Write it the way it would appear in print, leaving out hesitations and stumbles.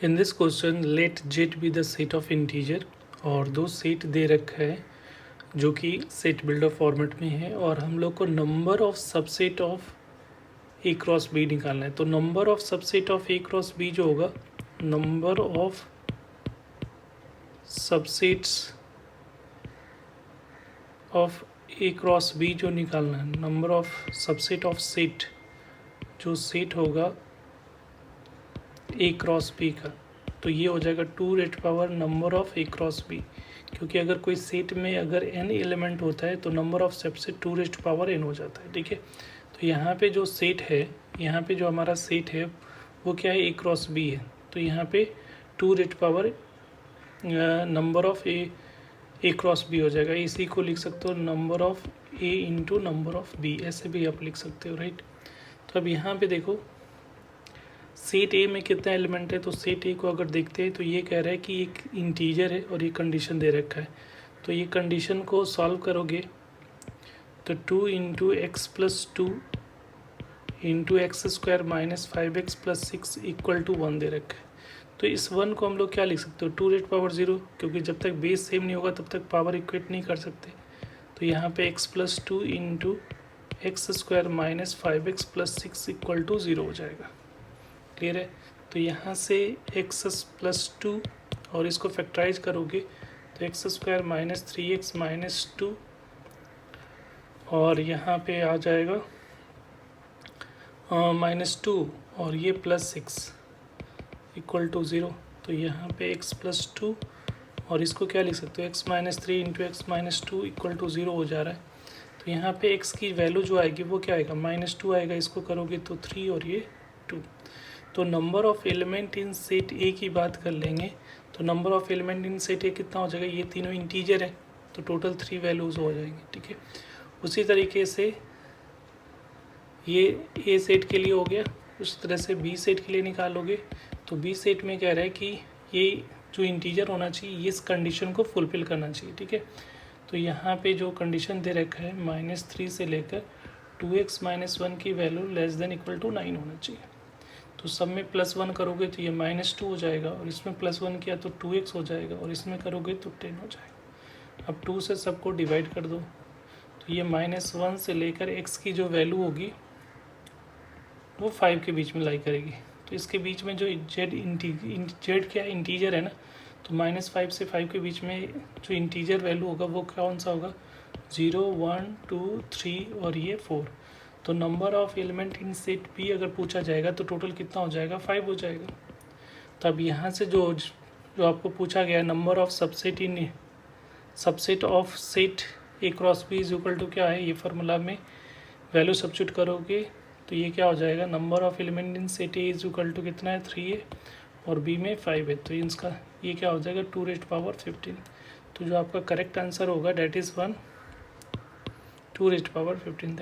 In this question let jet be the set of integer और दो set दे रखा है जो कि सेट बिल्डर फॉर्मेट में है और हम लोग को number of subset of A cross B निकालना है। तो number of subset of A cross B जो होगा, number of subsets of A cross B जो निकालना है, number of subset of set जो सेट होगा ए क्रॉस बी का, तो ये हो जाएगा 2 number of A cross B. क्योंकि अगर कोई सेट में अगर n एलिमेंट होता है तो नंबर ऑफ सबसेट 2n हो जाता है। ठीक है, तो यहाँ पे जो सेट है, यहाँ पे जो हमारा सेट है वो क्या है, ए क्रॉस बी है। तो यहाँ पे 2 number of A cross B हो जाएगा। इसी को लिख सकते हो number of A into number of B, ऐसे भी आप लिख सकते हो, राइट। तो अब यहाँ पे देखो सेट ए में कितना एलिमेंट है, तो सेट ए को अगर देखते हैं तो ये कह रहा है कि एक इंटीजर है और ये कंडीशन दे रखा है। तो ये कंडीशन को सॉल्व करोगे तो 2 into x plus 2 into x square minus 5x plus 6 equal to 1 दे रखा है। तो इस 1 को हम लोग क्या लिख सकते हो, 2 क्योंकि जब तक बेस सेम नहीं होगा तब तक पावर इक्वेट नहीं कर सकते। तो यहाँ पे x plus 2 into x square minus 5x plus 6 equal to 0 हो जाएगा। क्लियर है। तो यहाँ से x प्लस 2 और इसको फैक्टराइज करोगे तो x square minus 3x minus 2 और यहाँ पे आ जाएगा -2 और ये प्लस 6 इक्वल टू 0। तो यहाँ पे x प्लस 2 और इसको क्या लिख सकते हो, x minus 3 into x minus 2 equal to 0 हो जा रहा है। तो यहाँ पे x की वैल्यू जो आएगी वो क्या आएगा, -2 आएगा। इसको करोगे तो 3 और ये 2। तो number of element in set ए की बात कर लेंगे तो number of element in set ए कितना हो जाएगा, ये तीनों इंटीजर है तो टोटल 3 वैल्यूज़ हो जाएंगे। ठीक है, उसी तरीके से ये ए सेट के लिए हो गया। उस तरह से बी सेट के लिए निकालोगे तो बी सेट में कह रहा है कि ये जो इंटीजर होना चाहिए ये इस कंडीशन को फुलफिल करना चाहिए। ठीक है, तो यहाँ पे जो कंडीशन दे रखा है -3 से लेकर 2x माइनस 1 की value less than equal to 9 होना चाहिए। तो सब में +1 करोगे तो ये -2 हो जाएगा और इसमें +1 किया तो 2x हो जाएगा और इसमें करोगे तो 10 हो जाएगा। अब 2 से सबको डिवाइड कर दो तो ये -1 से लेकर x की जो वैल्यू होगी वो 5 के बीच में लाई करेगी। तो इसके बीच में जो जेड क्या इंटीजर है ना, तो -5 से 5 के बीच में जो इंटीजर वैल्यू होगा वो कौन सा होगा, 0 1 2 3 और ये 4। तो number of element in set B अगर पूछा जाएगा तो टोटल कितना हो जाएगा, 5 हो जाएगा। तब यहाँ से जो आपको पूछा गया number of subset of set A cross B is equal to क्या है, ये फार्मूला में वैल्यू सब्स्टिट्यूट करोगे तो ये क्या हो जाएगा, number of element in set A is equal to कितना है, 3 है और बी में 5 है। तो इसका ये क्या हो जाएगा, 2⁻15। तो जो आपका करेक्ट आंसर होगा डेट इज़ 1 2⁻15।